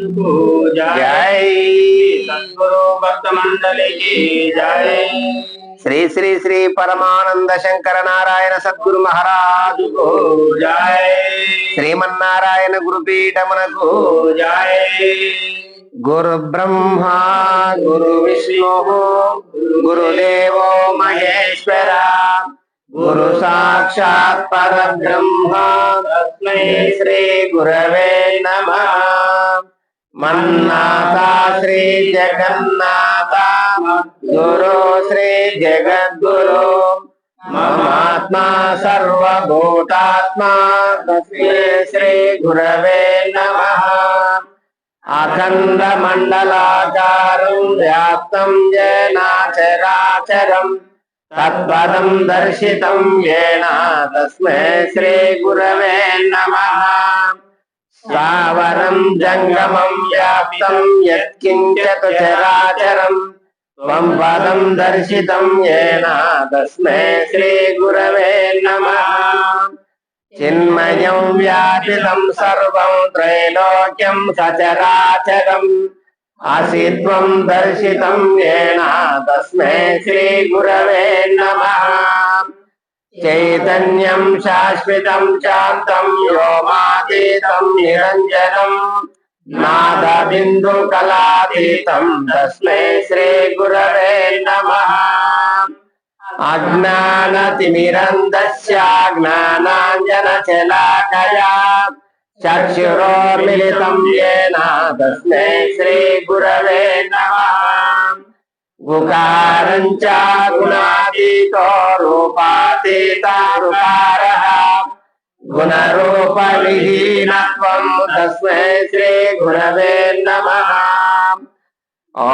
जय सद्गुरु भक्त मंडली की जय। श्री श्री श्री परमानंद शंकर नारायण सद्गुरु महाराज को जय। श्रीमन्नारायण गुरुपीठमुनకు जय। गुरु ब्रह्मा गुरु विष्णु गुरुदेवो महेश्वरा गुरु साक्षात् परब्रह्म तस्मै श्री गुरवे नमः। मन्नाथा श्री जगन्नाथ गुरु श्री जगद्गुरु ममात्मा सर्वभूतात्मा तस्मै श्री गुरवे नमः। अखंड मंडलाकारं व्याप्तं येन चराचरम् तत्पदं दर्शितं येन तस्मै श्री गुरवे नमः। स्थावरं जंगमं व्याप्तं यत्किंचित् चराचरं त्वं पदं दर्शितं येन तस्मै श्री गुरवे नमः। चिन्मयं व्यापितं सर्वं त्रैलोक्यं सचराचरम् आसीत्वं दर्शितं येन तस्मै श्री गुरवे नमः। चैतन्यं शाश्वतं शान्तं व्योमातीतं निरञ्जनं नादबिन्दुकलातीतं तस्मै श्री गुरवे नमः। अज्ञानतिमिरन्धस्य ज्ञानाञ्जनशलाकया चक्षुरोन्मिलितं येन तस्मै श्री गुरवे नमः। गुकारं च गुणातीतो रूपातीतरुकारः गुणरूपविहीनत्वं तस्मै श्री गुरवे नमः। ॐ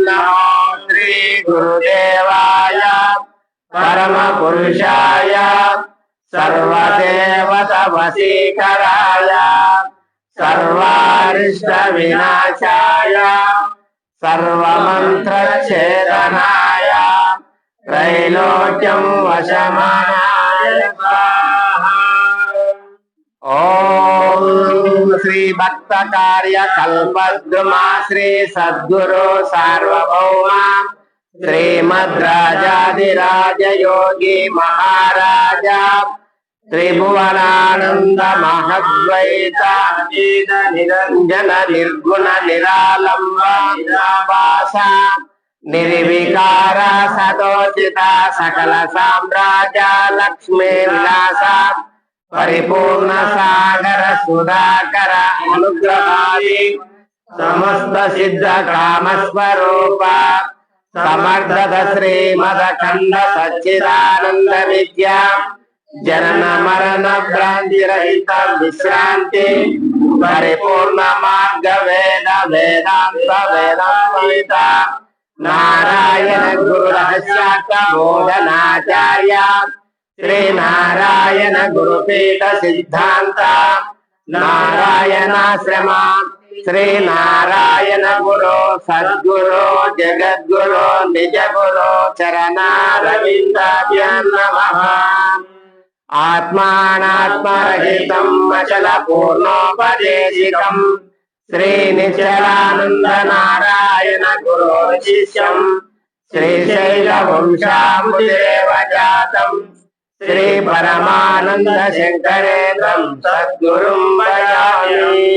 नमो श्री गुरुदेवाय परमपुरुषाय सर्वदेवतवशीकराय सर्वारिष्टविनाशाय सर्वमन्त्रच्छेदनाय त्रैलोक्यं वशमानाय स्वाहा। ॐ श्री भक्त कार्य कल्पद्रुमा श्री सद्गुरु सार्वभौमा श्रीमद्राजाधिराज योगी महाराज त्रिभुवनानंद महद्वैत निरंजन निर्गुण निरालंब निराभास निर्विकार सदोचित सकल साम्राज्य लक्ष्मी विलास परिपूर्ण सागर सुधाकर अनुग्रहादि समस्त सिद्ध काम स्वरूप समर्थ श्रीमदखंड सच्चिदानंद विद्या जनन मरण भ्रांति रहित विश्रांति परिपूर्ण मार्ग वेद वेदांत वेदांत नारायण गुरु रहस्यार्थ बोधनाचार्य श्री नारायण गुरुपीठ सिद्धांत नारायणाश्रम श्री नारायण गुरु सद्गुरु जगद्गुरु निज गुरु चरणारविंदाभ्यां नमः। आत्मानात्मरहितं अचल पूर्णोपदेशिकं श्री निश्चलानंद नारायण गुरु शिष्यं श्रीशैलवंशामुदेव जातं श्री परमानंद शंकरेन्द्रं सद्गुरुं भजामि।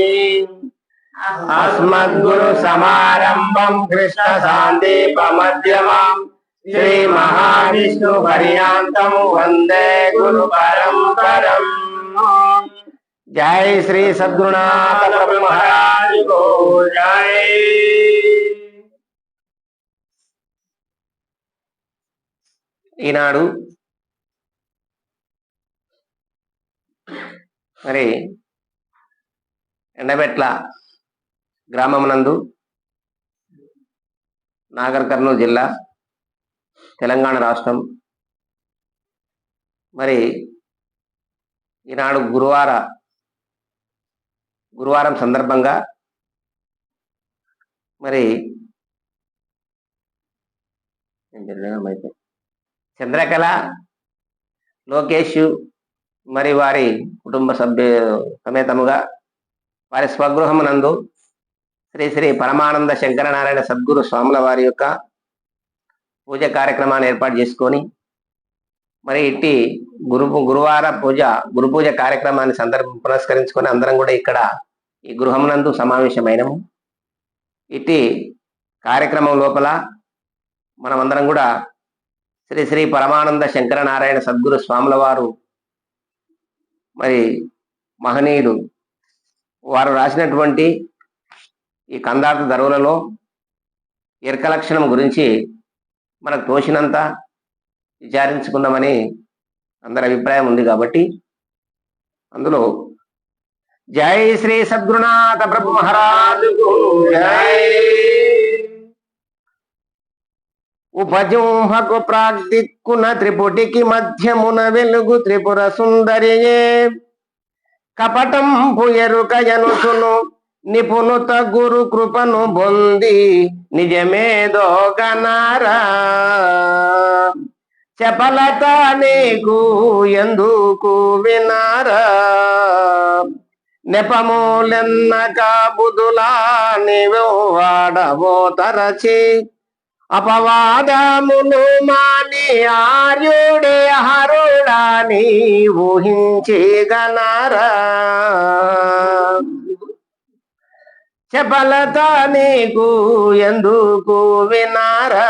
अस्मद्गुरु समारंभं कृष्ण शान्तिपमध्यमाम् श्री महाविष्णु पर्यन्तं वंदे गुरु परंपरम्। जय श्री सद्गुरुनाथ प्रभु महाराज को जय। ఈనాడు మరి ఎండబెట్ల గ్రామమునందు నాగర్ కర్నూలు జిల్లా తెలంగాణ రాష్ట్రం మరి ఈనాడు గురువారం సందర్భంగా మరి చంద్రకళ లోకేష్ మరి వారి కుటుంబ సమేతముగా వారి స్వగృహమునందు శ్రీ శ్రీ పరమానంద శంకరనారాయణ సద్గురు స్వాముల వారి యొక్క పూజ కార్యక్రమాన్ని ఏర్పాటు చేసుకొని మరి ఇట్టి గురువార గురు పూజ కార్యక్రమాన్ని పురస్కరించుకొని అందరం కూడా ఇక్కడ ఈ గృహమునందు సమావేశమైనము. ఇట్టి కార్యక్రమం లోపల మనమందరం కూడా శ్రీ శ్రీ పరమానంద శంకరనారాయణ సద్గురు స్వాముల వారు మరి మహనీయుడు వారు రాసినటువంటి ఈ కందార్థ ధరువులలో ఎరుక లక్షణం గురించి మనకు తోచినంత విచారించుకుందామని అందరి అభిప్రాయం ఉంది. కాబట్టి అందులో జై శ్రీ సద్గురునాథ ప్రభు మహారాజుకు జై. ఉపజంహకు ప్రాగ్దిక్కున త్రిపుటికి మధ్యమున వెలుగు త్రిపుర సుందరియే కపటంపు ఎరుకయనుసును నిపుణుత గురు కృపను బొంది నిజమేదో గనారా చపలత నీకు ఎందుకు వినారా నెపములెన్నక బుధులా నీవు వాడవో తరచి అపవాదములు మాని ఆర్యుడే హరుడాని ఊహించి గనారా చపలత నీకు ఎందుకు వినారా.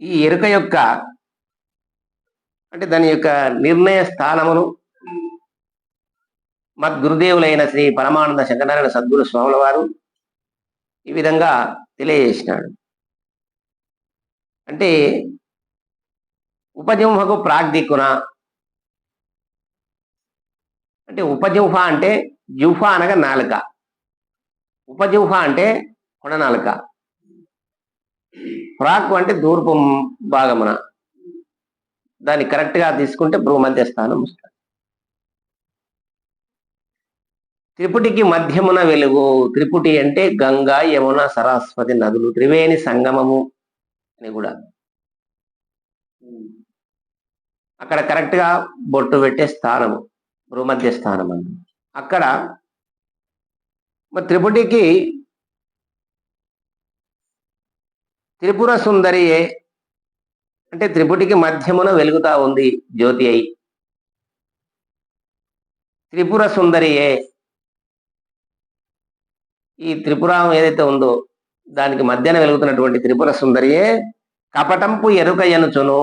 ఈ ఎరుక యొక్క అంటే దాని యొక్క నిర్ణయ స్థానమును మద్గురుదేవులైన శ్రీ పరమానంద శంకరనారాయణ సద్గురు స్వాముల వారు ఈ విధంగా తెలియజేసినాడు. అంటే ఉపజింహకు ప్రాగ్దిక్కున అంటే ఉపజింహ అంటే జిహ్వ అనగా నాలుక, ఉపజిహ్వ అంటే కొన నాలుక, ప్రాక్ అంటే దూర్పు భాగమున, దాన్ని కరెక్ట్ గా తీసుకుంటే భ్రూమధ్య స్థానం వస్తుంది. త్రిపుటికి మధ్యమున వెలుగు, త్రిపుటి అంటే గంగా యమున సరస్వతి నదులు త్రివేణి సంగమము అని కూడా అక్కడ కరెక్ట్ గా బొట్టు పెట్టే స్థానము భూమధ్య స్థానం అండి. అక్కడ త్రిపుటికి త్రిపుర సుందరియే అంటే త్రిపుటికి మధ్యమున వెలుగుతా ఉంది జ్యోతి అయి. త్రిపుర సుందరియే ఈ త్రిపురం ఏదైతే ఉందో దానికి మధ్యన వెలుగుతున్నటువంటి త్రిపుర సుందరియే కపటంపు ఎరుక ఎనుచును.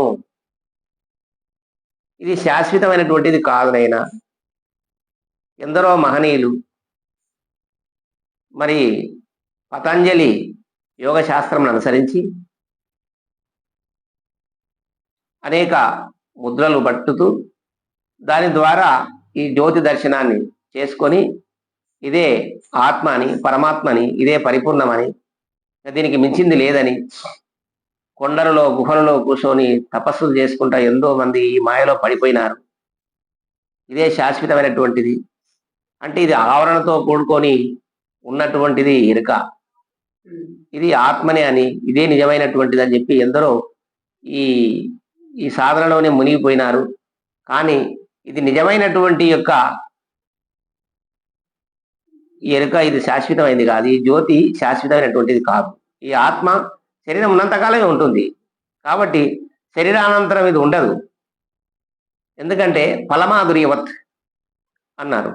ఇది శాశ్వతమైనటువంటిది కాదు నైనా. ఎందరో మహనీయులు మరి పతంజలి యోగ శాస్త్రం అనుసరించి అనేక ముద్రలు పట్టుతూ దాని ద్వారా ఈ జ్యోతి దర్శనాన్ని చేసుకొని ఇదే ఆత్మ అని, పరమాత్మని, ఇదే పరిపూర్ణమని, దీనికి మించింది లేదని కొండలలో గుహలలో కూర్చొని తపస్సులు చేసుకుంటా ఎంతో మంది ఈ మాయలో పడిపోయినారు. ఇదే శాశ్వతమైనటువంటిది అంటే ఇది ఆవరణతో కూడుకొని ఉన్నటువంటిది ఎరుక, ఇది ఆత్మనే అని, ఇదే నిజమైనటువంటిది అని చెప్పి ఎందరో ఈ ఈ సాధనలోనే మునిగిపోయినారు. కానీ ఇది నిజమైనటువంటి యొక్క ఈ ఎరుక ఇది శాశ్వతమైనది కాదు. ఈ జ్యోతి శాశ్వతమైనటువంటిది కాదు. ఈ ఆత్మ శరీరం ఉన్నంతకాలమే ఉంటుంది. కాబట్టి శరీరానంతరం ఇది ఉండదు. ఎందుకంటే ఫలమాధుర్యవత్ అన్నారు.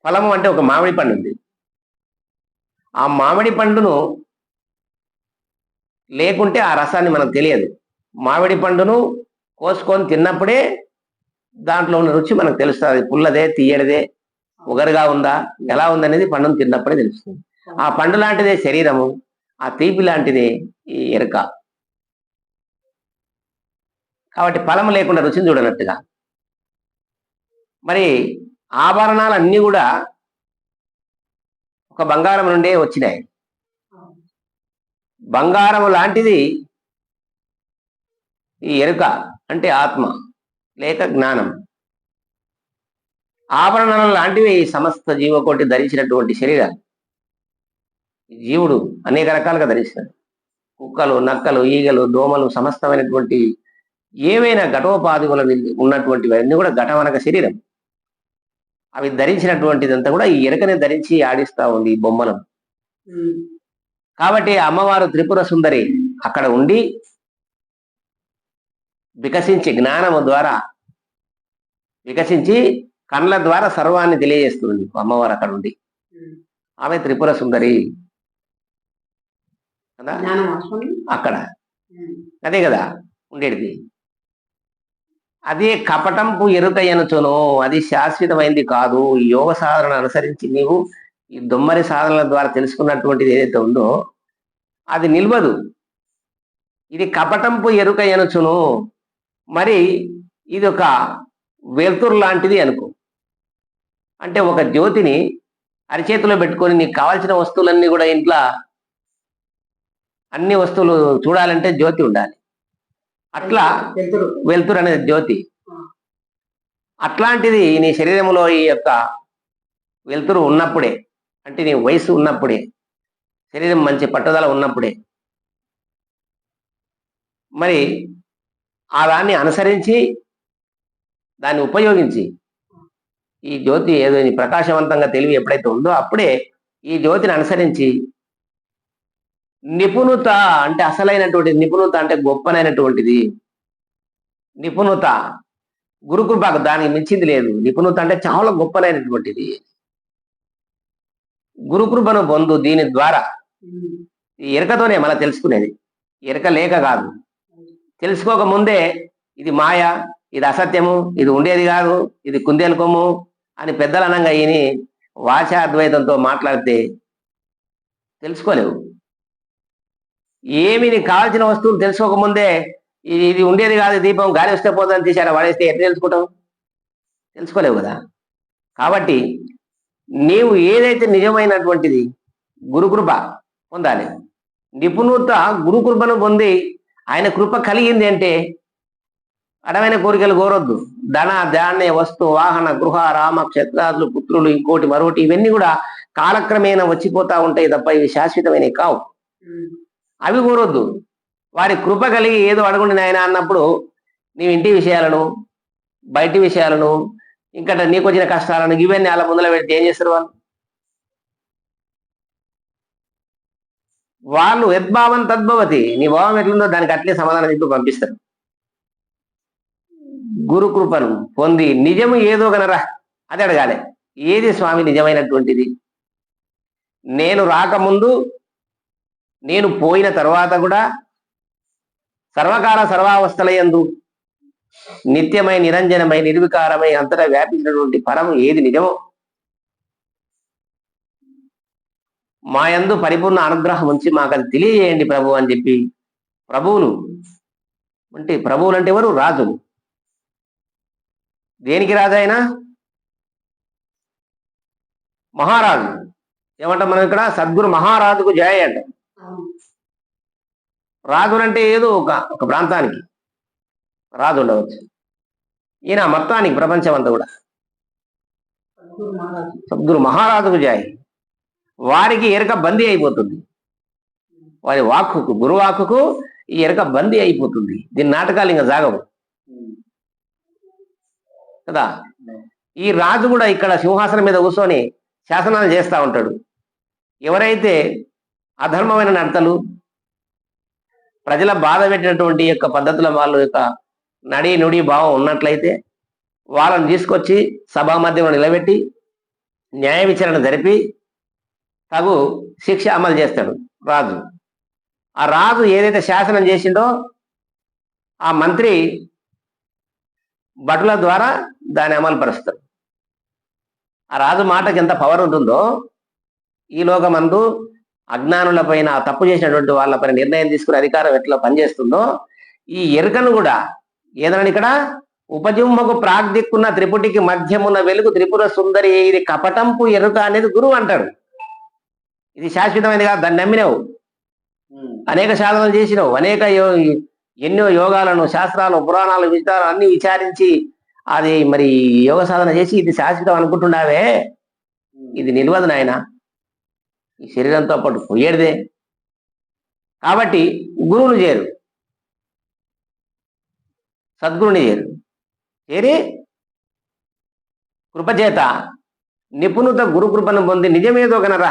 ఫలము అంటే ఒక మామిడి పండు ఉంది. ఆ మామిడి పండును లేకుంటే ఆ రసాన్ని మనకు తెలియదు. మామిడి పండును కోసుకొని తిన్నప్పుడే దాంట్లో ఉన్న రుచి మనకు తెలుస్తుంది. పుల్లదే, తీయడిదే, ఉగరుగా ఉందా, ఎలా ఉందనేది పండును తిన్నప్పుడే తెలుస్తుంది. ఆ పండు లాంటిదే శరీరము, ఆ తీపి లాంటిదే ఈ ఎరుక. కాబట్టి ఫలము లేకుండా రుచిని చూడనట్టుగా మరి ఆభరణాలు అన్నీ కూడా ఒక బంగారం నుండే వచ్చినాయి. బంగారం లాంటిది ఈ ఎరుక అంటే ఆత్మ లేక జ్ఞానం. ఆభరణాలు లాంటివి ఈ సమస్త జీవకోటి ధరించినటువంటి శరీరం. జీవుడు అనేక రకాలుగా ధరిస్తాడు. కుక్కలు, నక్కలు, ఈగలు, దోమలు, సమస్తమైనటువంటి ఏవైనా ఘటోపాధిముల ఉన్నటువంటివన్నీ కూడా ఘటం అనగా శరీరం. అవి ధరించినటువంటిదంతా కూడా ఈ ఎరకని ధరించి ఆడిస్తా ఉంది ఈ బొమ్మలను. కాబట్టి అమ్మవారు త్రిపుర సుందరి అక్కడ ఉండి వికసించి జ్ఞానము ద్వారా వికసించి కళ్ళ ద్వారా సర్వాన్ని తెలియజేస్తుంది అమ్మవారు అక్కడ ఉండి. ఆమె త్రిపుర సుందరి కదా అక్కడ, అదే కదా ఉండేది. అదే కపటంపు ఎరుక ఎనుచును, అది శాశ్వతమైంది కాదు. ఈ యోగ సాధన అనుసరించి నీవు ఈ దొమ్మరి సాధనల ద్వారా తెలుసుకున్నటువంటిది ఏదైతే ఉందో అది నిల్వదు. ఇది కపటంపు ఎరుక ఎనుచును. మరి ఇది ఒక వెలుతురు లాంటిది అనుకో. అంటే ఒక జ్యోతిని అరిచేతిలో పెట్టుకొని నీకు కావాల్సిన వస్తువులన్నీ కూడా ఇంట్లో అన్ని వస్తువులు చూడాలంటే జ్యోతి ఉండాలి. అట్లా వెలుతురు అనేది జ్యోతి. అట్లాంటిది నీ శరీరంలో ఈ యొక్క వెలుతురు ఉన్నప్పుడే, అంటే నీ వయసు ఉన్నప్పుడే, శరీరం మంచి పట్టుదల ఉన్నప్పుడే మరి ఆ దాన్ని అనుసరించి దాన్ని ఉపయోగించి ఈ జ్యోతి ఏదో ప్రకాశవంతంగా తెలివి ఎప్పుడైతే ఉందో అప్పుడే ఈ జ్యోతిని అనుసరించి నిపుణత, అంటే అసలైనటువంటి నిపుణత, అంటే గొప్పనైనటువంటిది నిపుణత. గురుకృపకు దానికి మించింది లేదు. నిపుణత అంటే చాలా గొప్పనైనటువంటిది. గురుకృపను పొందు. దీని ద్వారా ఈ ఎరకతోనే మనం తెలుసుకునేది, ఎరక లేక కాదు. తెలుసుకోక ముందే ఇది మాయ, ఇది అసత్యము, ఇది ఉండేది కాదు, ఇది కుందేలు కొమ్ము అని పెద్దలు అనంగా ఈయని వాచాద్వైతంతో మాట్లాడితే తెలుసుకోలేవు. ఏమి నీకు కావాల్సిన వస్తువులు తెలుసుకోకముందే ఇది ఉండేది కాదు, దీపం గాలి వస్తే పోతుందని తీసారా వాడేస్తే ఎట్లా తెలుసుకుంటావు? తెలుసుకోలేవు కదా. కాబట్టి నీవు ఏదైతే నిజమైనటువంటిది గురుకృప పొందాలి. నిపుణత గురుకృపను పొంది ఆయన కృప కలిగింది అంటే అడమైన కోరికలు కోరొద్దు. ధన ధాన్య వస్తు వాహన గృహ రామ క్షత్రాదులు పుత్రులు ఇంకోటి మరొకటి ఇవన్నీ కూడా కాలక్రమేణా వచ్చిపోతా ఉంటాయి తప్ప ఇవి శాశ్వతమైనవి కావు. అవి కోరొద్దు. వారి కృప కలిగి ఏదో అడగండి నాయన అన్నప్పుడు నీవు ఇంటి విషయాలను, బయటి విషయాలను, ఇంకా నీకు వచ్చిన కష్టాలను ఇవన్నీ అలా ముందర పెడితే ఏం చేస్తారు వాళ్ళు యద్భావం తద్భవతి. నీ భావం ఎట్లుందో దానికి అట్లే సమాధానం చెప్పి పంపిస్తారు. గురుకృపను పొంది నిజము ఏదో గనరా అది అడగాలి. ఏది స్వామి నిజమైనటువంటిది? నేను రాకముందు, నేను పోయిన తర్వాత కూడా సర్వకాల సర్వావస్థలయందు నిత్యమై నిరంజనమై నిర్వికారమై అంతటా వ్యాపించినటువంటి పరము ఏది నిజమో మా యందు పరిపూర్ణ అనుగ్రహం ఉంచి మాకు అది తెలియజేయండి ప్రభు అని చెప్పి ప్రభువులు అంటే ఎవరు? రాజులు. దేనికి రాజు అయినా? మహారాజు. ఏమంటాం మనం ఇక్కడ? సద్గురు మహారాజుకు జయ అంట. రాజులంటే ఏదో ఒక ప్రాంతానికి రాజు ఉండవచ్చు. ఈయన మొత్తానికి ప్రపంచం అంతా కూడా సద్గురు మహారాజుకు జయ. వారికి ఎరక బందీ అయిపోతుంది. వారి వాక్కుకు, గురువాక్కుకు ఈ ఎరక బందీ అయిపోతుంది. దీని నాటకాలు ఇంకా సాగవు కదా. ఈ రాజు కూడా ఇక్కడ సింహాసనం మీద కూర్చొని శాసనాలు చేస్తూ ఉంటాడు. ఎవరైతే అధర్మమైన నడతలు, ప్రజల బాధ పెట్టినటువంటి యొక్క పద్ధతుల వాళ్ళు యొక్క నడి నుడి భావం ఉన్నట్లయితే వాళ్ళని తీసుకొచ్చి సభా మధ్యంలో నిలబెట్టి న్యాయ విచారణ జరిపి తగు శిక్ష అమలు చేస్తాడు రాజు. ఆ రాజు ఏదైతే శాసనం చేసిండో ఆ మంత్రి భటుల ద్వారా దాన్ని అమలు పరుస్తాడు. ఆ రాజు మాటకి ఎంత పవర్ ఉంటుందో ఈ లోకమందు అజ్ఞానుల పైన, తప్పు చేసినటువంటి వాళ్ళపైన నిర్ణయం తీసుకునే అధికారం ఎట్లా పనిచేస్తుందో ఈ ఎరుకను కూడా ఏదన్నా ఇక్కడ ఉపజుంభకు ప్రాగ్దిక్కున్న త్రిపుటికి మధ్యమున్న వెలుగు త్రిపుర సుందరి ఇది కపటంపు ఎరుక అనేది గురువు అంటాడు. ఇది శాశ్వతమైనది కాదు. దాన్ని నమ్మినవు, అనేక సాధనలు చేసినావు, ఎన్నో యోగాలను, శాస్త్రాలు, పురాణాలు, విచారాలు అన్ని విచారించి అది మరి యోగ సాధన చేసి ఇది శాశ్వతం అనుకుంటున్నావే, ఇది నిలవదు నాయన. ఈ శరీరంతో పాటు పోయేదే. కాబట్టి గురువులు చేరు. సద్గురుని చేరి కృపచేత నిపుణుత గురుకృపను పొంది నిజమేదో కనరా.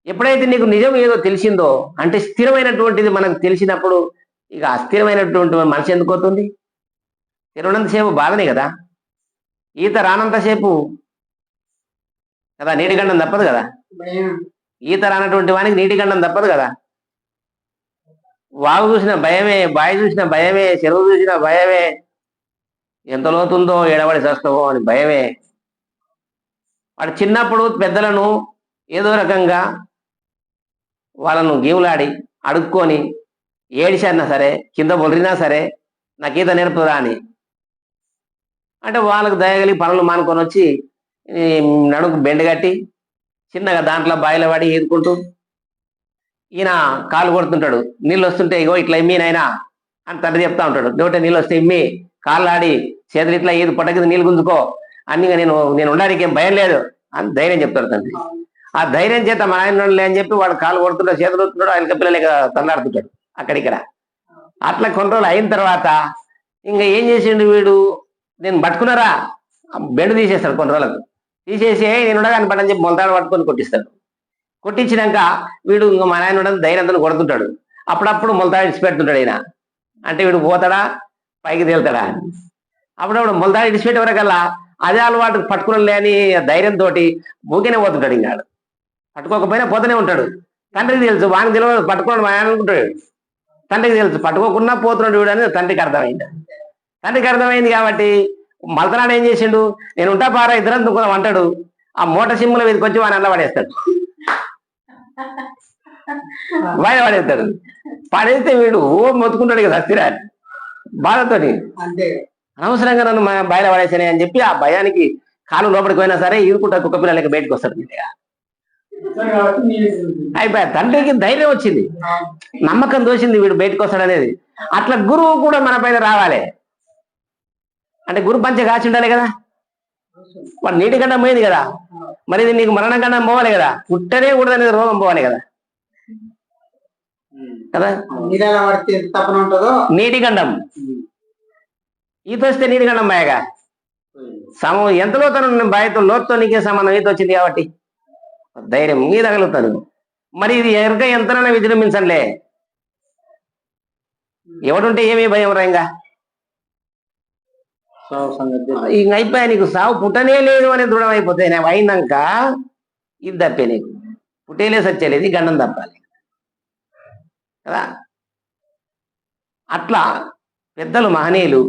ఎప్పుడైతే నీకు నిజం ఏదో తెలిసిందో అంటే స్థిరమైనటువంటిది మనకు తెలిసినప్పుడు ఇక అస్థిరమైనటువంటి మనసు ఎందుకు అవుతుంది? తిరువనంతసేపు బాధనే కదా. ఈత రానంతసేపు కదా నీటి గండం తప్పదు కదా. ఈత రానటువంటి వానికి నీటి గండం తప్పదు కదా. వాగు చూసిన భయమే, బావి చూసిన భయమే, చెరువు చూసిన భయమే, ఎంత లోతుందో ఎడబడి చేస్తావో అని భయమే. వాడు చిన్నప్పుడు పెద్దలను ఏదో రకంగా వాళ్ళను గీవులాడి అడుక్కొని ఏడిసన్నా సరే, కింద బొలిరినా సరే నాకు ఈత నేర్పురా అని అంటే వాళ్ళకు దయగలి పనులు మానుకొని వచ్చి నడుకు బెండు కట్టి చిన్నగా దాంట్లో బాయిలో పడి ఈదుకుంటూ ఈయన కాలు కొడుతుంటాడు. నీళ్ళు వస్తుంటే ఇగో ఇట్లా ఇమ్మి నాయనా అని తండ్రి చెప్తా ఉంటాడు. నోటే నీళ్ళు వస్తే ఇమ్మి కాళ్ళు ఆడి చేతులు ఇట్లా ఈదు పొట్టకి నీళ్ళు గుంజుకో అన్ని నేను ఉండడానికి ఏం భయం లేదు అని ధైర్యం చెప్తాడు తండ్రి. ఆ ధైర్యం చేత మా ఆయన అని చెప్పి వాడు కాలు కొడుతుంటాడు, చేతులు వస్తున్నాడు, ఆయన పిల్లలకి తల్లాడుతుంటాడు అక్కడిక్కడ. అట్లా కొన్ని రోజులు అయిన తర్వాత ఇంకా ఏం చేసిండు వీడు, నేను పట్టుకున్నారా బెండు తీసేస్తాడు. కొన్ని రోజులకు తీసేసి నేను ఉండగాని పడని చెప్పి మొలతాడు పట్టుకొని కొట్టిస్తాడు. కొట్టించినాక వీడు ఇంకా మా నాయన ఉండని ధైర్యంతో కొడుతుంటాడు. అప్పుడప్పుడు మొలతాడు ఇడిచిపెడుతుంటాడు. ఈయన అంటే వీడు పోతాడా పైకి తేలుతాడా అని. అప్పుడప్పుడు మొలతాడు ఇడిచిపెట్టే వరకల్లా అదే అలవాటు పట్టుకుని లేని ధైర్యంతో ఊకినే పోతుంటాడు. ఇంకా పట్టుకోకపోయినా పోతూనే ఉంటాడు. తండ్రికి తెలుసు, వానికి తెలియదు పట్టుకోవడం ఆయన అనుకుంటాడు. తండ్రికి తెలుసు పట్టుకోకుండా పోతున్నాడు వీడు అని తండ్రికి అర్థమైంది. తండ్రికి అర్థమైంది కాబట్టి మలతనాడు ఏం చేసిండు, నేను ఉంటా పారా ఇద్దరం దుఃఖం అంటాడు. ఆ మూట సిమ్ముల మీదకి వచ్చి వాడిని అల్ల పడేస్తాడు. బయట పడేస్తాడు. పడేస్తే వీడు మొత్తుకుంటాడు కదా స్థిరాన్ని బాధతోని, అనవసరంగా నన్ను బయట పడేసానే అని చెప్పి ఆ భయానికి కాలు లోపలికి పోయినా సరే ఈదుకుంటా కుక్క పిల్లలకి బయటకు వస్తాడు. అయిపోయా తండ్రికి ధైర్యం వచ్చింది, నమ్మకం దోసింది వీడు బయటకు వస్తాడు అనేది. అట్లా గురువు కూడా మన పైన రావాలి అంటే గురు పంచ కాచి ఉండాలి కదా. వాడు నీటి గండం పోయింది కదా, మరి ఇది నీకు మరణ గండం పోవాలి కదా, పుట్టనే కూడా అనేది రోగం పోవాలి కదా కదా. నీటి గండం ఈత వస్తే నీటి గండం బాయగా ఎంతలో తను బాయతో లోతుతో నీకే సమానం ఈత వచ్చింది కాబట్టి ధైర్యం ఈ తగలుగుతాను. మరి ఇది ఎరక ఎంతనైనా విజృంభించంలే, ఎవడుంటే ఏమీ భయం రా. ఇంక అయిపోయా, నీకు సావు పుట్టనే లేదు అని దృఢం అయిపోతే నేను అయినాక ఇది తప్పే, నీకు పుట్టేలే సచ్చేలేదు గండం తప్పాలి కదా. అట్లా పెద్దలు మహనీయులు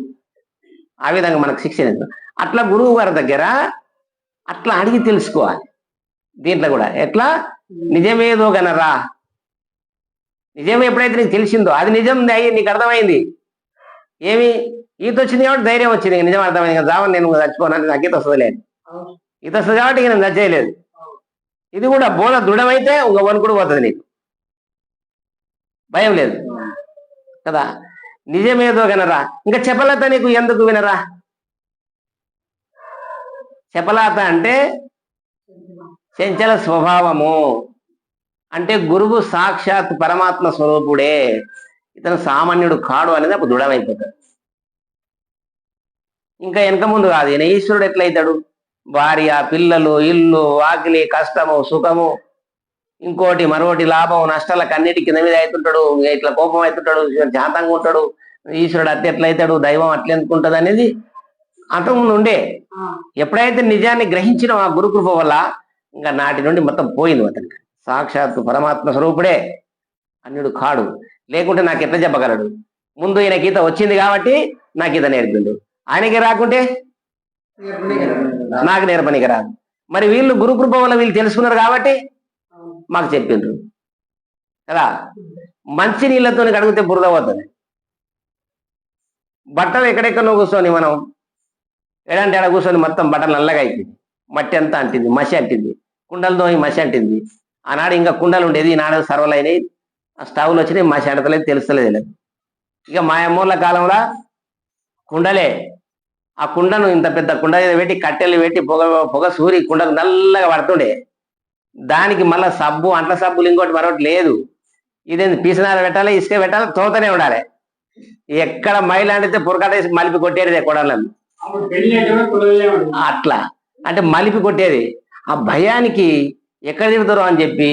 ఆ విధంగా మనకు శిక్షణ. అట్లా గురువు గారి దగ్గర అట్లా అడిగి తెలుసుకోవాలి. దీంట్లో కూడా ఎట్లా నిజమేదో గనరా, నిజం ఎప్పుడైతే నీకు తెలిసిందో అది నిజం అయ్యి నీకు అర్థమైంది. ఏమి ఈత వచ్చింది కాబట్టి ధైర్యం వచ్చింది, నిజం అర్థమైంది కదా. జావని నేను చచ్చిపోనాను, నాకు ఈత వస్తుంది లేదు, ఈత వస్తుంది కాబట్టి నేను చచ్చేయలేదు. ఇది కూడా బోధ దృఢమైతే ఒక వణుకుడు పోతుంది, నీకు భయం లేదు కదా. నిజమేదో గనరా. ఇంకా చెప్పలత నీకు ఎందుకు వినరా? చెప్పలాత అంటే చంచల స్వభావము, అంటే గురువు సాక్షాత్ పరమాత్మ స్వరూపుడే, ఇతను సామాన్యుడు కాడు అనేది అప్పుడు దృఢమైపోతాడు. ఇంకా వెనక ముందు కాదు. ఈయన ఈశ్వరుడు ఎట్లయితాడు? భార్య, పిల్లలు, ఇల్లు, వాకిలి, కష్టము, సుఖము, ఇంకోటి మరొకటి, లాభం నష్టాలకు అన్నిటి కింద మీద అవుతుంటాడు. ఇట్లా కోపం అవుతుంటాడు, శాంతంగా ఉంటాడు. ఈశ్వరుడు అట్లా ఎట్లయితాడు, దైవం అట్లా ఎందుకుంటుంది అనేది అంతకుముందు ఉండే. ఎప్పుడైతే నిజాన్ని గ్రహించిన ఆ గురుకృప వల్ల ఇంకా నాటి నుండి మొత్తం పోయింది. అతనికి సాక్షాత్తు పరమాత్మ స్వరూపుడే, అన్యుడు కాడు. లేకుంటే నాకు ఎట్లా చెప్పగలడు? ముందు ఈయన గీత వచ్చింది కాబట్టి నాకు ఈత నేర్పిండు, ఆయనకి రాకుంటే నాకు నేర్పనికి రాదు. మరి వీళ్ళు గురుకృప వల్ల వీళ్ళు తెలుసుకున్నారు కాబట్టి మాకు చెప్పిండ్రు కదా. మంచి నీళ్ళతో కడిగితే బురద పోతుంది. బట్టలు ఎక్కడెక్కడో కూర్చొని మనం ఎడంటే ఎడ కూర్చొని మొత్తం బట్టలు నల్లగా అయిపోయింది, మట్టి అంతా అంటింది, మసి అంటింది, కుండలతో మసి అంటింది. ఆనాడు ఇంకా కుండలు ఉండేది, ఈనాడు సర్వలు అయినాయి, స్టవ్లు వచ్చినాయి, మసి అంటలేదు, తెలుస్తలేదు. ఇక మా అమ్మోళ్ళ కాలంలో కుండలే, ఆ కుండను ఇంత పెద్ద కుండ పెట్టి కట్టెలు పెట్టి పొగ సూరి కుండకు నల్లగా పడుతుండే. దానికి మళ్ళీ సబ్బు, అంట్ల సబ్బులు ఇంకోటి మరొకటి లేదు. ఇదేంది పీసనార పెట్టాలి, ఇసుక పెట్టాలి, తోతనే ఉండాలి. ఎక్కడ మైల అంటే పొరకాటేసి మలిపి కొట్టేది కొడాలను అట్లా అంటే మలిపి కొట్టేది. ఆ భయానికి ఎక్కడ తిడతారో అని చెప్పి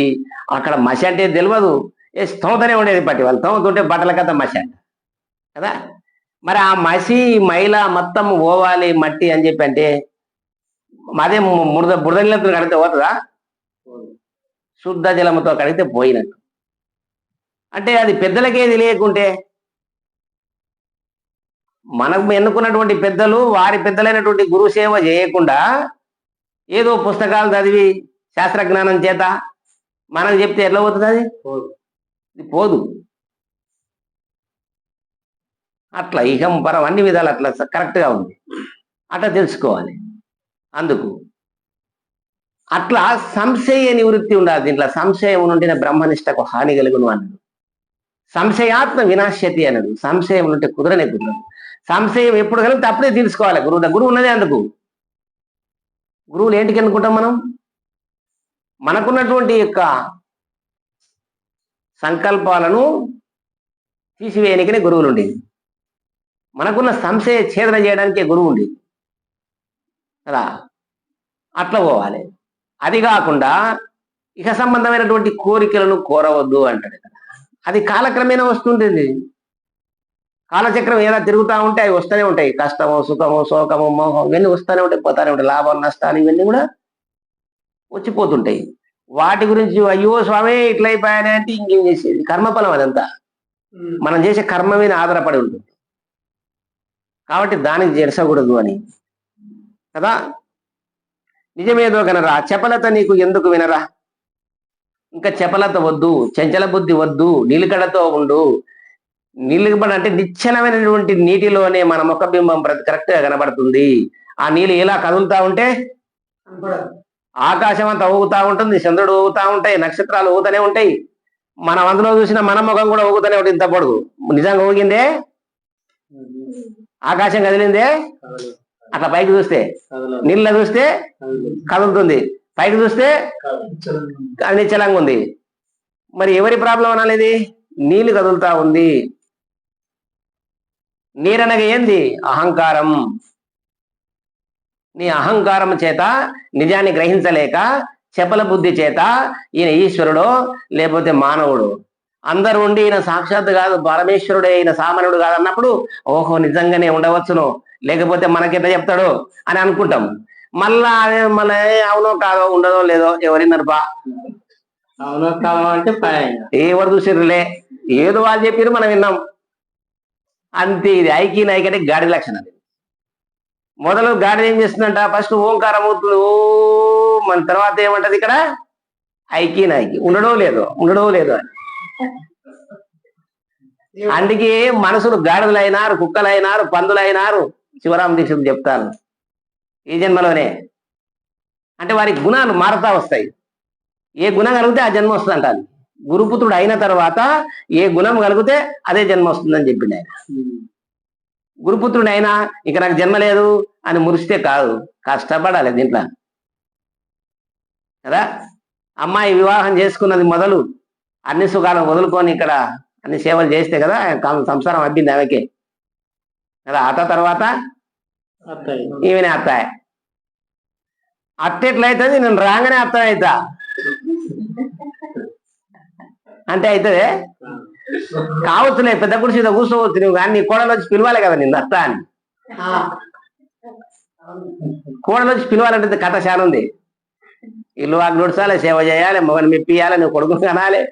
అక్కడ మసి అంటే తెలియదు, ఏ స్తోతనే ఉండేది పట్టి వాళ్ళు తోముతుంటే బట్టల కథ మసి అంట కదా. మరి ఆ మసి మైల మొత్తం పోవాలి మట్టి అని చెప్పి అంటే అదే బురద నీళ్ళతో కడిగితే పోతుందా? శుద్ధ జలముతో కడిగితే పోయినట్టు. అంటే అది పెద్దలకే తెలియకుంటే మనకు ఎన్నుకున్నటువంటి పెద్దలు వారి పెద్దలైనటువంటి గురు సేవ చేయకుండా ఏదో పుస్తకాలు చదివి శాస్త్రజ్ఞానం చేత మనకు చెప్తే ఎట్లా పోతుంది? అది పోదు. అట్లా ఇహం పరం అన్ని విధాలు అట్లా కరెక్ట్గా ఉంది, అట్లా తెలుసుకోవాలి. అందుకు అట్లా సంశయ నివృత్తి ఉండాలి. దీంట్లో సంశయం ఉంటే బ్రహ్మనిష్టకు హాని కలుగును అన్నాడు. సంశయాత్మ వినాశ్యతి అన్నాడు. సంశయం ఉంటే కుదరనే కుదరదు. సంశయం ఎప్పుడు కలిగితే అప్పుడే తెలుసుకోవాలి. గురువు ఉన్నదే అందుకు. గురువులు ఏంటికి అనుకుంటాం మనం? మనకున్నటువంటి యొక్క సంకల్పాలను తీసివేయనికనే గురువులు ఉండేది. మనకున్న సంశయ ఛేదన చేయడానికే గురువు ఉండేది కదా. అట్లా పోవాలి. అది కాకుండా ఇక సంబంధమైనటువంటి కోరికలను కోరవద్దు అంటాడు కదా. అది కాలక్రమేణా వస్తుంటుంది. కాలచక్రం ఏదో తిరుగుతూ ఉంటే అవి వస్తూనే ఉంటాయి. కష్టము, సుఖము, శోకము, మోహం ఇవన్నీ వస్తూనే ఉంటాయి, పోతానే ఉంటాయి. లాభం, నష్టాలు ఇవన్నీ కూడా వచ్చిపోతుంటాయి. వాటి గురించి అయ్యో స్వామి ఇట్లా అయిపోయానే అంటే ఇంకేం చేసేది? కర్మఫలం అదంతా మనం చేసే కర్మ మీద ఆధారపడి ఉంటుంది. కాబట్టి దానికి జెరసకూడదు అని కదా. నిజమేదో కనరా, చపలత నీకు ఎందుకు వినరా? ఇంకా చపలత వద్దు, చంచల బుద్ధి వద్దు, నిలుకడతో ఉండు. నిలుకబడి అంటే నిశ్చలమైనటువంటి నీటిలోనే మన ముఖబింబం కరెక్ట్ గా కనబడుతుంది. ఆ నీళ్ళు ఎలా కదులుతా ఉంటే ఆకాశం అంతా ఊగుతా ఉంటుంది, చంద్రుడు ఊగుతా ఉంటాయి, నక్షత్రాలు ఊగుతూనే ఉంటాయి. మనం అందులో చూసిన మన ముఖం కూడా ఊగుతూనే ఉంటుంది. ఇంత పొడుగు నిజంగా ఊగిందే? ఆకాశం కదిలిందే? అట్లా పైకి చూస్తే నీళ్ళ చూస్తే కదులుతుంది, పైకి చూస్తే నిశ్చలంగా ఉంది. మరి ఎవరి ప్రాబ్లం అనాలి? నీళ్ళు కదులుతా ఉంది. నీరనగా ఏంది? అహంకారం. నీ అహంకారం చేత నిజాన్ని గ్రహించలేక చపల బుద్ధి చేత ఈయన ఈశ్వరుడు లేకపోతే మానవుడు అందరు ఉండి ఈయన సాక్షాత్ కాదు, పరమేశ్వరుడే, ఈయన సామాన్యుడు కాదన్నప్పుడు ఓహో నిజంగానే ఉండవచ్చును, లేకపోతే మనకెట్లా చెప్తాడు అని అనుకుంటాం. మళ్ళా అదే మళ్ళీ అవునో కాదో, ఉండదో లేదో ఎవరిన్నరపా, అవునో కాదో అంటే ఎవరు చూసిర్రులే, ఏదో వాళ్ళు చెప్పారు మనం విన్నాం అంతే. ఇది ఐకి నాయకి అంటే గాడి లక్షణం. మొదలు గాడి ఏం చేస్తుందంట? ఫస్ట్ ఓంకారం అవుతుంది, ఓ మన తర్వాత ఏమంటది ఇక్కడ? ఐకి నాయకి, ఉండడో లేదో అని. అందుకే మనసులు గాడిదలైనారు, కుక్కలైనారు, పందులైనారు. శివరామ దీక్షలు చెప్తాను ఈ జన్మలోనే. అంటే వారికి గుణాలు మారుతా వస్తాయి. ఏ గుణం కలిగితే ఆ జన్మ వస్తుంది అంటారు. గురుపుత్రుడు అయిన తర్వాత ఏ గుణం కలిగితే అదే జన్మ వస్తుందని చెప్పిండు ఆయన. గురుపుత్రుడు అయినా ఇక నాకు జన్మ లేదు అని మురిస్తే కాదు, కష్టపడాలి దీంట్లో కదా. అమ్మాయి వివాహం చేసుకున్నది మొదలు అన్ని సుఖాలను వదులుకొని ఇక్కడ అన్ని సేవలు చేస్తే కదా సంసారం అబ్బింది ఆమెకే కదా. అత్త తర్వాత ఈమెనే అత్తాయి. అట్టెట్లయితుంది? నేను రాగానే అత్త అవుతా అంటే అవుతుంది కావచ్చులే. పెద్ద గుడిసి కూర్చోవచ్చు నువ్వు, కానీ నీ కోడలు వచ్చి పిలవాలి కదా నిన్ను అత్త అని. కోడలు వచ్చి పిలవాలంటే కథ చాలా ఉంది. ఇల్లు వాకి నడుచాలి, సేవ చేయాలి, మొగని మెప్పియాలి, నువ్వు కొడుకుని కనాలి.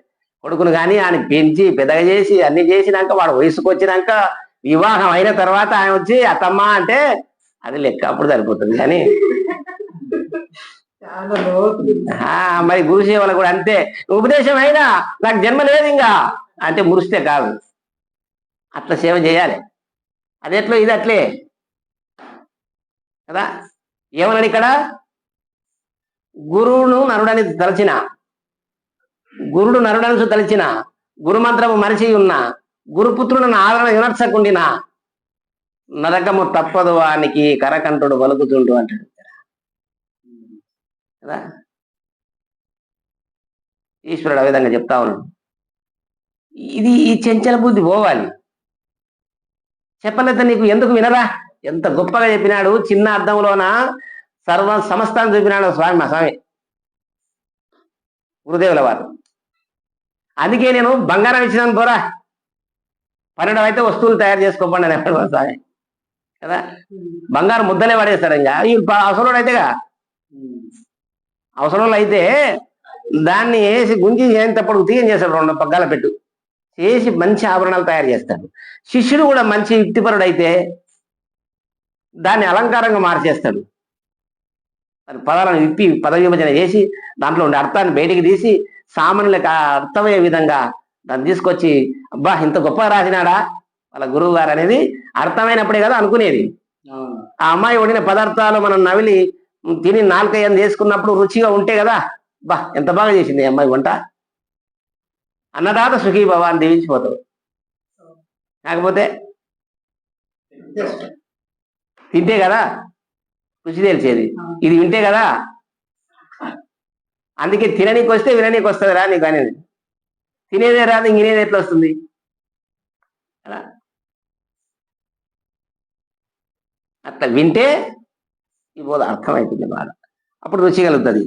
కొడుకును కానీ ఆయన పెంచి పెద్దగా చేసి అన్ని చేసినాక వాడు వయసుకు వచ్చినాక వివాహం అయిన తర్వాత ఆయన వచ్చి అత్తమ్మ అంటే అది లెక్క, అప్పుడు సరిపోతుంది. కానీ మరి గురు సేవలు కూడా అంతే. ఉపదేశం అయినా నాకు జన్మ లేదు ఇంకా అంటే మురిస్తే కాదు, అట్లా సేవ చేయాలి. అది ఎట్లో ఇది అట్లే కదా. ఏమన్నాడు ఇక్కడ? గురువును నరుడని తలచిన, గురుడు నరుడని తలచిన, గురుమంత్రము మనిషి ఉన్న, గురుపుత్రులను ఆదరణ వినర్చకుండిన నరకము తప్పదు వానికి కరకంఠుడు పలుకుతుండు అంటాడు కదా. ఈశ్వరుడు ఆ విధంగా చెప్తా ఉన్నాడు. ఇది ఈ చంచల బుద్ధి పోవాలి. చెప్పలేదా నీకు ఎందుకు వినరా? ఎంత గొప్పగా చెప్పినాడు, చిన్న అర్థంలోన సమస్తాన్ని చూపినాడు స్వామి, మా స్వామి గురుదేవుల వారు. అందుకే నేను బంగారం ఇచ్చినాను పోరా, 12 అయితే వస్తువులు తయారు చేసుకోపండి అని మా స్వామి కదా. బంగారం ముద్దలే పడేస్తాడు. ఇంకా ఈ అవసరం అయితేగా, అవసరం అయితే దాన్ని వేసి గుంజి చేసేటప్పుడు తీయం చేస్తాడు, 2 పగ్గాల పెట్టు చేసి మంచి ఆభరణాలు తయారు చేస్తాడు. శిష్యుడు కూడా మంచి యుక్తిపరుడు అయితే దాన్ని అలంకారంగా మార్చేస్తాడు. దాని పదాలను విప్పి పద విభజన చేసి దాంట్లో ఉండే అర్థాన్ని బయటికి తీసి సామాన్యులకు అర్థమయ్యే విధంగా దాన్ని తీసుకొచ్చి, అబ్బా ఇంత గొప్పగా రాసినాడా వాళ్ళ గురువు గారు అనేది అర్థమైనప్పుడే కదా అనుకునేది. ఆ అమ్మాయి వండిన పదార్థాలు మనం నవిలి తిని నాలుకయ్యని చేసుకున్నప్పుడు రుచిగా ఉంటే కదా, బా ఎంత బాగా చేసింది ఈ అమ్మాయి వంట, అన్నదాత సుఖీ భవ అని దీవించిపోతాడు. కాకపోతే తింటే కదా రుచి తెలిసేది, ఇది వింటే కదా. అందుకే తిననీకి వస్తే విననీకి వస్తుంది రా నీకు అనేది, తినేదే రాదు ఇంగినేది ఎట్లా వస్తుంది అలా. అట్లా వింటే ఇవ్వదు, అర్థమవుతుంది బాగా, అప్పుడు రుచి కలుగుతుంది.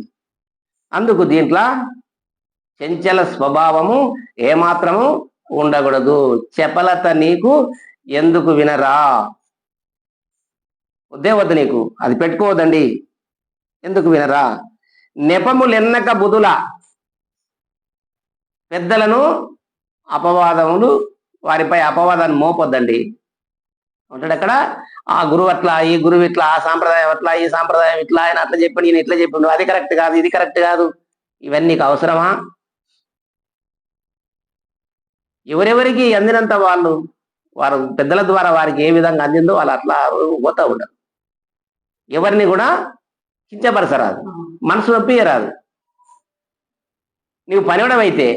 అందుకు దీంట్లో చంచల స్వభావము ఏమాత్రము ఉండకూడదు. చపలత నీకు ఎందుకు వినరా, వద్దే వద్దు నీకు, అది పెట్టుకోవద్దండి. ఎందుకు వినరా? నెపములెన్నక బుధుల పెద్దలను అపవాదములు, వారిపై అపవాదాన్ని మోపొద్దండి ఉంటాడు అక్కడ. ఆ గురువు అట్లా, ఈ గురువు ఇట్లా, ఆ సాంప్రదాయం అట్లా, ఈ సాంప్రదాయం ఇట్లా, ఆయన అట్లా చెప్పి నేను ఇట్లా చెప్పిండు, అది కరెక్ట్ కాదు, ఇది కరెక్ట్ కాదు, ఇవన్నీ నీకు అవసరమా? ఎవరెవరికి అందినంత వాళ్ళు, వారు పెద్దల ద్వారా వారికి ఏ విధంగా అందిందో వాళ్ళు అట్లా పోతా ఉండరు. ఎవరిని కూడా కించపరచరాదు, మనసు నొప్పియరాదు. నీవు పనివడమైతే,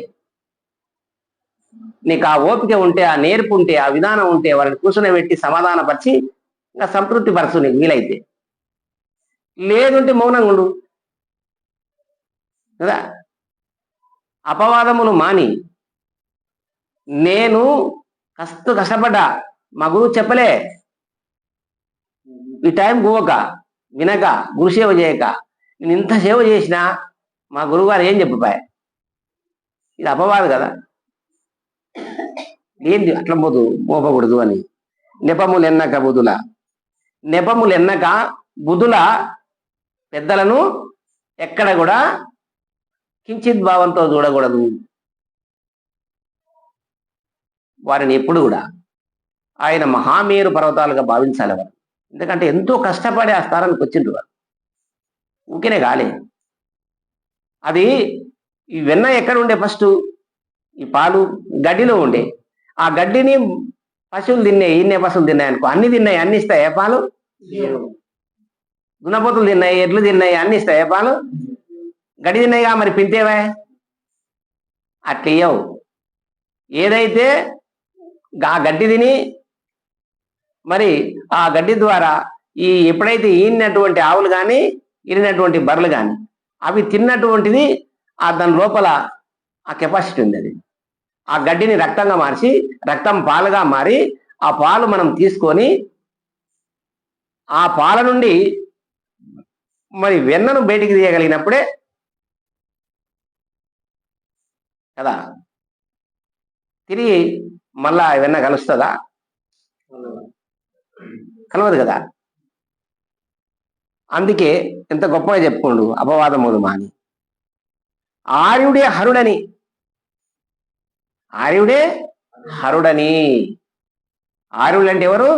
నీకు ఆ ఓపిక ఉంటే, ఆ నేర్పు ఉంటే, ఆ విధానం ఉంటే వారిని కూర్చొని సమాధానపరిచి ఇంకా సంతృప్తి పరచు నీకు వీలైతే. లేదుంటే మౌనంగా ఉండు కదా. అపవాదములు మాని, నేను కష్టపడ్డా, మా గురువు చెప్పలే, ఈ టైం పోవక వినక గురుసేవ చేయక నేను ఇంత సేవ చేసినా మా గురువు గారు ఏం చెప్పిపోయా, ఇది అపవాదు కదా. ఏంటి అట్లా మోపకూడదు అని. నెపములు ఎన్నక బుధుల, నెపములు ఎన్నక బుధుల పెద్దలను ఎక్కడ కూడా కించిత్ భావంతో చూడకూడదు. వారిని ఎప్పుడు కూడా ఆయన మహామేరు పర్వతాలుగా భావించాలి వారు. ఎందుకంటే ఎంతో కష్టపడి ఆ స్థానానికి వచ్చిండ్రు వారు, ఊరికేనే కాలే. అది ఈ వెన్న ఎక్కడ ఉండే, ఫస్ట్ ఈ పాలు గడ్డిలో ఉండే, ఆ గడ్డిని పశువులు తిన్నాయి, ఇన్నే పశువులు తిన్నాయి అనుకో, అన్ని తిన్నాయి, అన్ని ఇస్తాయి పాలు. దున్నపోతులు తిన్నాయి, ఎడ్లు తిన్నాయి, అన్ని ఇస్తాయి పాలు. గడ్డి తిన్నాయిగా, మరి పింతేవా? అట్లయ్యవు. ఏదైతే ఆ గడ్డి తిని మరి ఆ గడ్డి ద్వారా ఎప్పుడైతే ఈనినటువంటి ఆవులు కానీ ఈనినటువంటి బర్రెలు కానీ అవి తిన్నటువంటిది దాని లోపల ఆ కెపాసిటీ ఉంది. అది ఆ గడ్డిని రక్తంగా మార్చి, రక్తం పాలుగా మారి, ఆ పాలు మనం తీసుకొని ఆ పాల నుండి మరి వెన్నను బయటికి తీయగలిగినప్పుడే కదా తిరిగి మళ్ళా వెన్న కలుస్తుందా? కలవదు కదా. అందుకే ఎంత గొప్పగా చెప్పుకోండు అపవాదములు మాని. ఆర్యుడే హరుడని, ఆర్యుడే హరుడని. ఆర్యులు అంటే ఎవరు?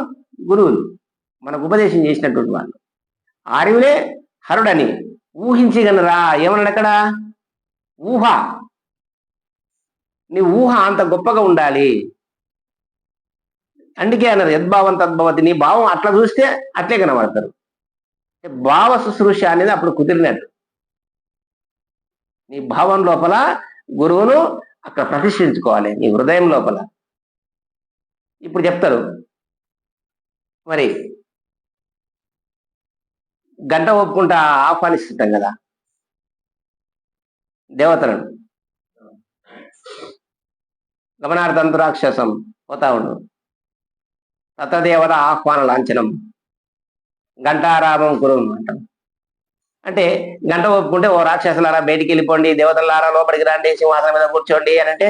గురువులు, మనకు ఉపదేశం చేసినటువంటి వాళ్ళు. ఆర్యుడే హరుడని ఊహించగలరా? ఏమన్నాడు అక్కడ? ఊహ. నీ ఊహ అంత గొప్పగా ఉండాలి. అందుకే అన్నారు యద్భావం తద్భవతి. నీ భావం అట్లా చూస్తే అట్లే కనబడతారు. భావ శుశ్రూష అనేది అప్పుడు కుదిరినట్టు. నీ భావం లోపల గురువును అక్కడ ప్రతిష్ఠించుకోవాలి, నీ హృదయం లోపల. ఇప్పుడు చెప్తారు మరి గంట ఒప్పుకుంటా ఆహ్వానిస్తుంటాం కదా దేవతలను. గమనార్థంతరాక్షసం పోతా ఉండు. తత్రదేవత ఆహ్వాన లాంఛనం, ఘంటారామం కురు అంటాం. అంటే గంట ఒప్పుకుంటే ఓ రాక్షసులారా బయటికి వెళ్ళిపోండి, దేవతలారా లోపలికి రండి, సింహాసనం మీద కూర్చోండి అని అంటే,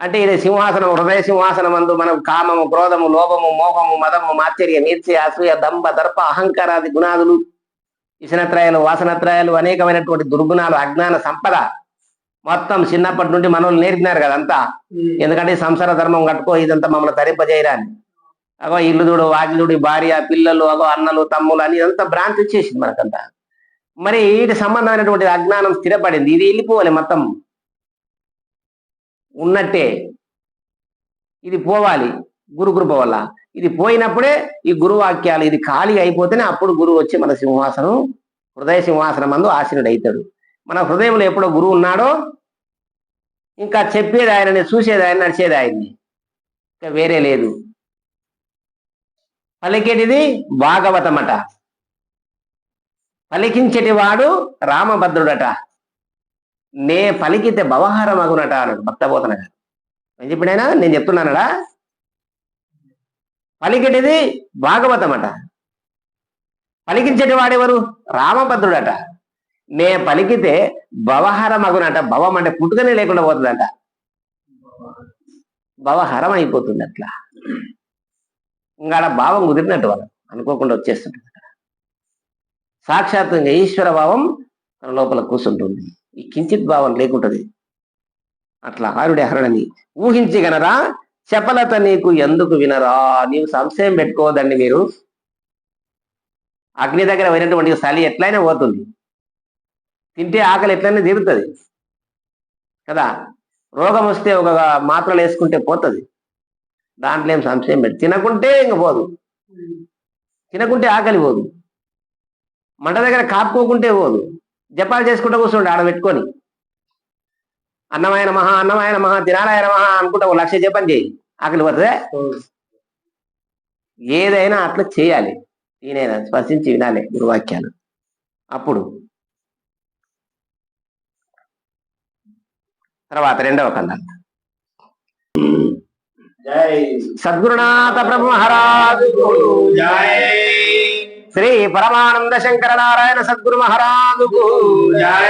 అంటే ఇది సింహాసనం, హృదయ సింహాసనం అందు మనం కామము, క్రోధము, లోభము, మోహము, మదము, మాత్సర్యం, ఈర్ష్య, అసూయ, దంభ, దర్ప, అహంకారాది గుణాదులు, ఇసనత్రయాలు, వాసనత్రయాలు, అనేకమైనటువంటి దుర్గుణాలు, అజ్ఞాన సంపద మొత్తం చిన్నప్పటి నుండి మనల్ని నేర్పినారు కదంతా. ఎందుకంటే ఈ సంసార ధర్మం కట్టుకో, ఇదంతా మమ్మల్ని తరింపజేయరాని, అగో ఇల్లు చూడు, వాకిలుడు, భార్య, పిల్లలు, అగో అన్నలు, తమ్ములు అని ఇదంతా భ్రాంతి వచ్చేసింది మనకంతా. మరి వీటి సంబంధమైనటువంటి అజ్ఞానం స్థిరపడింది, ఇది వెళ్ళిపోవాలి మొత్తం ఉన్నట్టే, ఇది పోవాలి గురు కృప వల్ల. ఇది పోయినప్పుడే ఈ గురు వాక్యాలు ఇది ఖాళీ అయిపోతేనే అప్పుడు గురువు వచ్చి మన సింహాసనం, హృదయ సింహాసనం మందు ఆసీనుడు అవుతాడు. మన హృదయంలో ఎప్పుడో గురువు ఉన్నాడో ఇంకా చెప్పేది ఆయనని, చూసేది ఆయన, నడిచేది ఆయన్ని, ఇంకా వేరే లేదు. పలికేటిది భాగవతమట, పలికించేటి వాడు రామభద్రుడట, నే పలికితే భవహారం అగునట అన్నాడు భక్తబోధన గారు. ఏం చెప్పినైనా నేను చెప్తున్నానడా, పలికెటిది భాగవతమట, పలికించేటి వాడెవరు రామభద్రుడట, నే పలికితే భవహరం అగునట. భవం అంటే పుట్టుకనే లేకుండా పోతుందట, భవహరం అయిపోతుంది. అట్లా ఇంకా భావం కుదిరినట్టు వాళ్ళు అనుకోకుండా వచ్చేస్తుంటుంది. సాక్షాత్ ఈశ్వర భావం తన లోపల కూర్చుంటుంది, ఈ కించిత్ భావం లేకుంటది. అట్లా హరుడే హరుడని ఊహించగనరా, చపలత నీకు ఎందుకు వినరా. నీవు సంశయం పెట్టుకోవద్దండి. మీరు అగ్ని దగ్గర పోయినటువంటి చలి ఎట్లయినా పోతుంది, తింటే ఆకలి ఎట్లయినా తీరుతుంది కదా. రోగం వస్తే ఒక మాత్రలు వేసుకుంటే పోతుంది, దాంట్లో ఏం సంశయం పెట్టి. తినకుంటే ఇంక పోదు, తినకుంటే ఆకలి పోదు, మంట దగ్గర కాపుకోకుంటే పోదు, జపాలు చేసుకుంటూ కూర్చోండి ఆడ పెట్టుకొని, అన్నమైన మహా, అన్నమైన మహా, తినాలయన మహా అనుకుంటా 1,00,000 జపం చేయి, ఆకలి పోతుందే. ఏదైనా అట్లా చేయాలి, ఈయనైనా స్పర్శించి వినాలి గురువాక్యాలు. అప్పుడు తర్వాత 2వ కండం. జై సద్గురునాథ ప్రభు మహారాజు జై, శ్రీ పరమానంద శంకర నారాయణ సద్గురు మహారాజు జై.